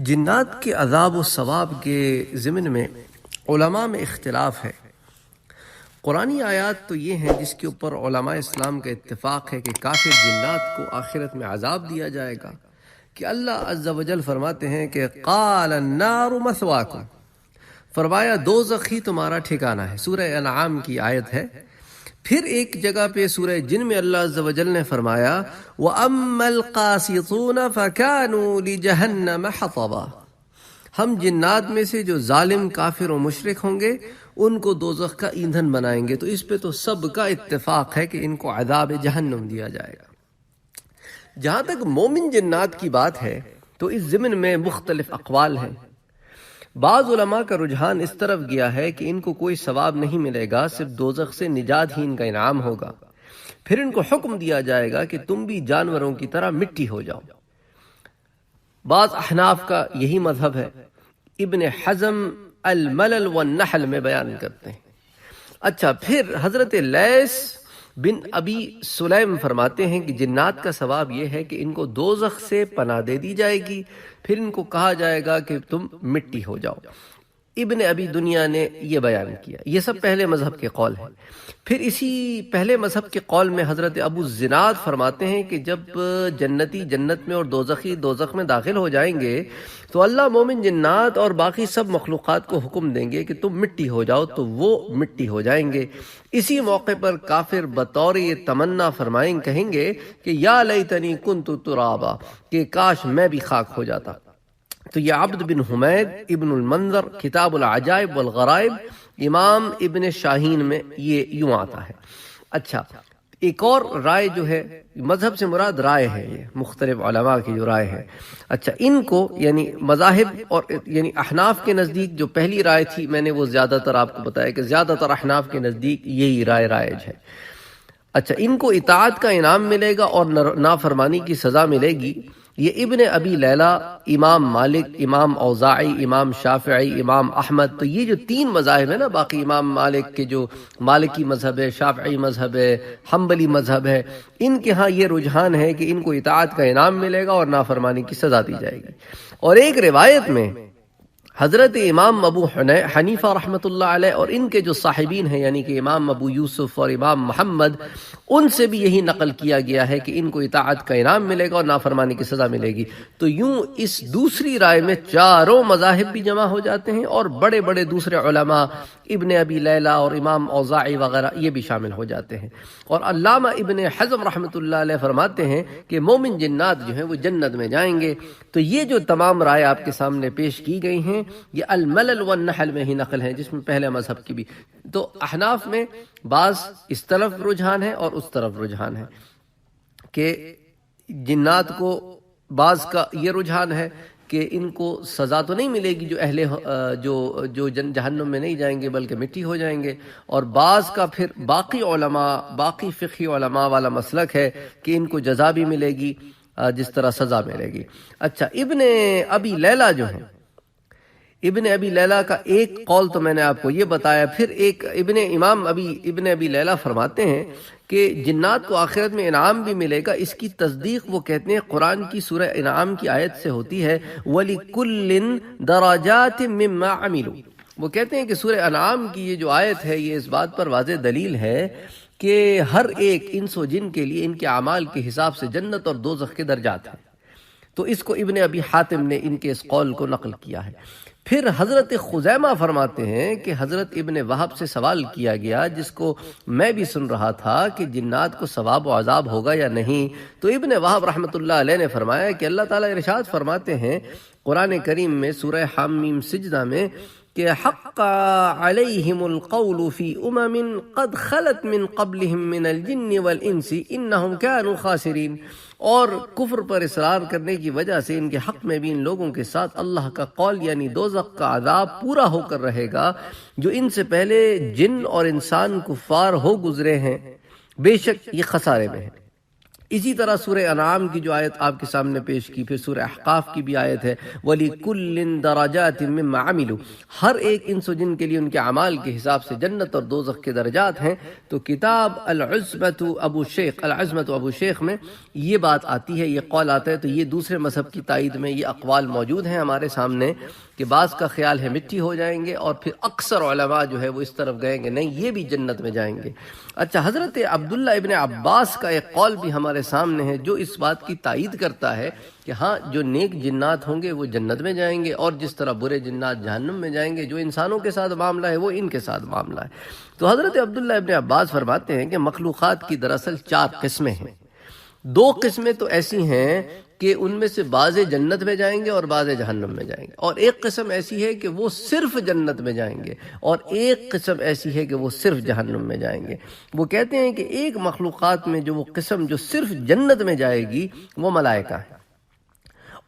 جنات کے عذاب و ثواب کے ضمن میں علماء میں اختلاف ہے۔ قرآنی آیات تو یہ ہیں جس کے اوپر علماء اسلام کا اتفاق ہے کہ کافر جنات کو آخرت میں عذاب دیا جائے گا، کہ اللہ عز و جل فرماتے ہیں کہ قال النار مثواکم، فرمایا دوزخ ہی تمہارا ٹھکانہ ہے۔ سورہ انعام کی آیت ہے۔ پھر ایک جگہ پہ سورہ جن میں اللہ عز و جل نے فرمایا وَأَمَّا الْقَاسِطُونَ فَكَانُوا لِجَهَنَّمَ حَطَبًا، ہم جنات میں سے جو ظالم کافر و مشرک ہوں گے ان کو دوزخ کا ایندھن بنائیں گے۔ تو اس پہ تو سب کا اتفاق ہے کہ ان کو عذاب جہنم دیا جائے گا۔ جہاں تک مومن جنات کی بات ہے تو اس ضمن میں مختلف اقوال ہیں۔ بعض علماء کا رجحان اس طرف گیا ہے کہ ان کو کوئی ثواب نہیں ملے گا، صرف دوزخ سے نجات ہی ان کا انعام ہوگا۔ پھر ان کو حکم دیا جائے گا کہ تم بھی جانوروں کی طرح مٹی ہو جاؤ۔ بعض احناف کا یہی مذہب ہے، ابن حزم الملل والنحل میں بیان کرتے ہیں۔ اچھا، پھر حضرت لیث بن ابی سلیم فرماتے ہیں کہ جنات کا ثواب یہ ہے کہ ان کو دوزخ سے پناہ دے دی جائے گی، پھر ان کو کہا جائے گا کہ تم مٹی ہو جاؤ۔ ابن ابی دنیا نے یہ بیان کیا۔ یہ سب پہلے مذہب کے قول ہیں۔ پھر اسی پہلے مذہب کے قول میں حضرت ابو الزناد فرماتے ہیں کہ جب جنتی جنت میں اور دوزخی دوزخ میں داخل ہو جائیں گے تو اللہ مومن جنات اور باقی سب مخلوقات کو حکم دیں گے کہ تم مٹی ہو جاؤ، تو وہ مٹی ہو جائیں گے۔ اسی موقع پر کافر بطور یہ تمنا فرمائیں کہیں گے کہ یا لیتنی کنت ترابا، کہ کاش میں بھی خاک ہو جاتا۔ تو یہ عبد بن حمید ابن المنذر کتاب العجائب والغرائب امام ابن شاہین میں یہ یوں آتا ہے۔ اچھا، ایک اور رائے جو ہے، مذہب سے مراد رائے ہے، یہ مختلف علماء کی جو رائے ہے۔ اچھا، ان کو یعنی مذاہب اور یعنی احناف کے نزدیک جو پہلی رائے تھی، میں نے وہ زیادہ تر آپ کو بتایا کہ زیادہ تر احناف کے نزدیک یہی رائے رائج ہے۔ اچھا، ان کو اطاعت کا انعام ملے گا اور نافرمانی کی سزا ملے گی۔ یہ ابن ابی لیلہ، امام مالک، امام اوزاعی، امام شافعی، امام احمد، تو یہ جو تین مذاہب ہیں نا، باقی امام مالک کے جو مالکی مذہب ہے، شافعی مذہب ہے، حنبلی مذہب ہے، ان کے ہاں یہ رجحان ہے کہ ان کو اطاعت کا انعام ملے گا اور نافرمانی کی سزا دی جائے گی۔ اور ایک روایت میں حضرت امام ابو حنیفہ رحمۃ اللہ علیہ اور ان کے جو صاحبین ہیں یعنی کہ امام ابو یوسف اور امام محمد، ان سے بھی یہی نقل کیا گیا ہے کہ ان کو اطاعت کا انعام ملے گا اور نافرمانی کی سزا ملے گی۔ تو یوں اس دوسری رائے میں چاروں مذاہب بھی جمع ہو جاتے ہیں اور بڑے بڑے دوسرے علماء ابن ابی لیلہ اور امام اوزاعی وغیرہ یہ بھی شامل ہو جاتے ہیں۔ اور علامہ ابن حزم رحمۃ اللہ علیہ فرماتے ہیں کہ مومن جنات جو ہیں وہ جنت میں جائیں گے۔ تو یہ جو تمام رائے آپ کے سامنے پیش کی گئی ہیں یہ الملل والنحل میں ہی نقل ہیں، جس میں پہلے مذہب کی بھی۔ تو احناف میں بعض اس طرف رجحان ہے اور اس طرف رجحان ہے کہ جنات کو، بعض کا یہ رجحان ہے کہ ان کو سزا تو نہیں ملے گی، جو جہنم میں نہیں جائیں گے بلکہ مٹی ہو جائیں گے، اور بعض کا پھر باقی علماء، باقی فقہی علماء والا مسلک ہے کہ ان کو جزا بھی ملے گی جس طرح سزا ملے گی۔ اچھا، ابن ابی لیلہ جو ہیں، ابن ابی لیلہ کا ایک قول تو میں نے آپ کو یہ بتایا۔ پھر ایک ابن ابی لیلہ فرماتے ہیں کہ جنات کو آخرت میں انعام بھی ملے گا۔ اس کی تصدیق وہ کہتے ہیں قرآن کی سورہ انعام کی آیت سے ہوتی ہے وَلِكُلٍّ دَرَجَاتٍ مِّمَّا عَمِلُوا۔ وہ کہتے ہیں کہ سورہ انعام کی یہ جو آیت ہے یہ اس بات پر واضح دلیل ہے کہ ہر ایک انس و جن کے لیے ان کے اعمال کے حساب سے جنت اور دوزخ کے درجات ہیں۔ تو اس کو ابن ابی حاتم نے ان کے اس قول کو نقل کیا ہے۔ پھر حضرت خزیمہ فرماتے ہیں کہ حضرت ابن وہب سے سوال کیا گیا، جس کو میں بھی سن رہا تھا، کہ جنات کو ثواب و عذاب ہوگا یا نہیں۔ تو ابن وہب رحمۃ اللہ علیہ نے فرمایا کہ اللہ تعالیٰ ارشاد فرماتے ہیں قرآن کریم میں سورہ حامیم سجدہ میں کہ حق علیہم القول فی امم قد خلت من قبلہم من الجن والانس انہم کانوا خاسرین، اور کفر پر اصرار کرنے کی وجہ سے ان کے حق میں بھی ان لوگوں کے ساتھ اللہ کا قول یعنی دوزخ کا عذاب پورا ہو کر رہے گا، جو ان سے پہلے جن اور انسان کفار ہو گزرے ہیں، بے شک یہ خسارے میں ہیں۔ اسی طرح سورہ انعام کی جو آیت آپ کے سامنے پیش کی، پھر سورہ احقاف کی بھی آیت ہے وَلِكُلٍّ دَرَجَاتٍ مِّمَّا عَمِلُوا، ہر ایک انس و جن کے لیے ان کے اعمال کے حساب سے جنت اور دوزخ کے درجات ہیں۔ تو کتاب العزمۃ ابو شیخ میں یہ بات آتی ہے، یہ قول آتا ہے، تو یہ دوسرے مذہب کی تائید میں یہ اقوال موجود ہیں ہمارے سامنے کہ بعض کا خیال ہے مٹی ہو جائیں گے، اور پھر اکثر علماء جو ہے وہ اس طرف گئیں گے نہیں یہ بھی جنت میں جائیں گے۔ اچھا، حضرت عبداللہ ابن عباس کا ایک قول بھی ہمارے سامنے ہے جو اس بات کی تائید کرتا ہے کہ ہاں جو نیک جنات ہوں گے وہ جنت میں جائیں گے، اور جس طرح برے جنات جہنم میں جائیں گے۔ جو انسانوں کے ساتھ معاملہ ہے وہ ان کے ساتھ معاملہ ہے۔ تو حضرت عبداللہ ابن عباس فرماتے ہیں کہ مخلوقات کی دراصل 4 قسمیں ہیں۔ 2 قسمیں تو ایسی ہیں کہ ان میں سے بعض جنت میں جائیں گے اور بعض جہنم میں جائیں گے، اور ایک قسم ایسی ہے کہ وہ صرف جنت میں جائیں گے، اور ایک قسم ایسی ہے کہ وہ صرف جہنم میں جائیں گے۔ وہ کہتے ہیں کہ ایک مخلوقات میں جو وہ قسم جو صرف جنت میں جائے گی وہ ملائکہ ہے،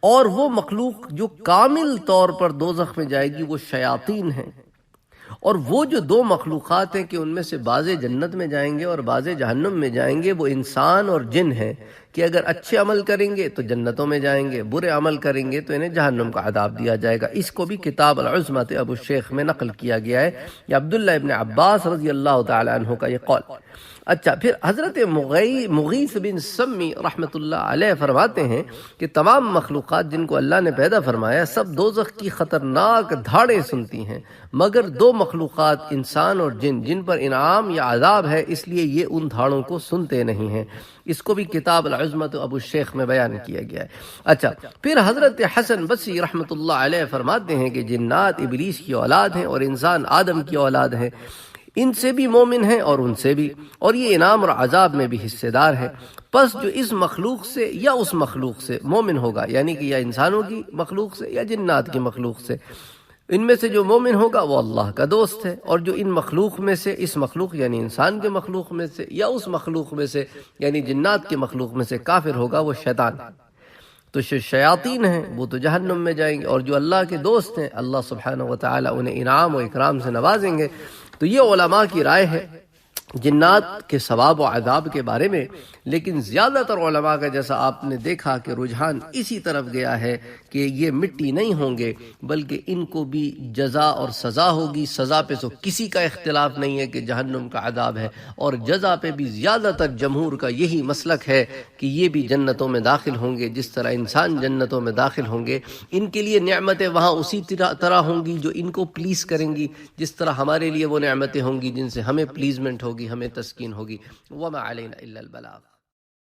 اور وہ مخلوق جو کامل طور پر دوزخ میں جائے گی وہ شیاطین ہیں، اور وہ جو 2 مخلوقات ہیں کہ ان میں سے بعض جنت میں جائیں گے اور بعض جہنم میں جائیں گے وہ انسان اور جن ہیں، کہ اگر اچھے عمل کریں گے تو جنتوں میں جائیں گے، برے عمل کریں گے تو انہیں جہنم کا عذاب دیا جائے گا۔ اس کو بھی کتاب العزمۃ ابو شیخ میں نقل کیا گیا ہے، یہ عبداللہ ابن عباس رضی اللہ تعالی عنہ کا یہ قول۔ اچھا، پھر حضرت مغیث بن سمی رحمۃ اللہ علیہ فرماتے ہیں کہ تمام مخلوقات جن کو اللہ نے پیدا فرمایا سب دوزخ کی خطرناک دھاڑیں سنتی ہیں، مگر 2 مخلوقات انسان اور جن پر انعام یا عذاب ہے، اس لیے یہ ان دھاڑوں کو سنتے نہیں ہیں۔ اس کو بھی کتاب العزمۃ ابو شیخ میں بیان کیا گیا ہے۔ اچھا، پھر حضرت حسن بصری رحمۃ اللہ علیہ فرماتے ہیں کہ جنات ابلیس کی اولاد ہیں اور انسان آدم کی اولاد ہیں، ان سے بھی مومن ہیں اور ان سے بھی، اور یہ انعام اور عذاب میں بھی حصے دار ہے۔ پس جو اس مخلوق سے یا اس مخلوق سے مومن ہوگا، یعنی کہ یا انسانوں کی مخلوق سے یا جنات کی مخلوق سے، ان میں سے جو مومن ہوگا وہ اللہ کا دوست ہے، اور جو ان مخلوق میں سے اس مخلوق یعنی انسان کے مخلوق میں سے یا اس مخلوق میں سے یعنی جنات کے مخلوق میں سے کافر ہوگا وہ شیطان ہے۔ تو شیاطین ہیں وہ تو جہنم میں جائیں گے، اور جو اللہ کے دوست ہیں اللہ سبحانہ وتعالی انہیں انعام و اکرام سے نوازیں گے۔ تو یہ علماء کی رائے ہے جنات کے ثواب و عذاب کے بارے میں، لیکن زیادہ تر علماء کا جیسا آپ نے دیکھا کہ رجحان اسی طرف گیا ہے کہ یہ مٹی نہیں ہوں گے بلکہ ان کو بھی جزا اور سزا ہوگی۔ سزا پہ تو کسی کا اختلاف نہیں ہے کہ جہنم کا عذاب ہے، اور جزا پہ بھی زیادہ تر جمہور کا یہی مسلک ہے کہ یہ بھی جنتوں میں داخل ہوں گے، جس طرح انسان جنتوں میں داخل ہوں گے۔ ان کے لیے نعمتیں وہاں اسی طرح ہوں گی جو ان کو پلیز کریں گی، جس طرح ہمارے لیے وہ نعمتیں ہوں گی جن سے ہمیں پلیزمنٹ ہوگی، ہمیں تسکین ہوگی۔ وما علینا الا البلاغ۔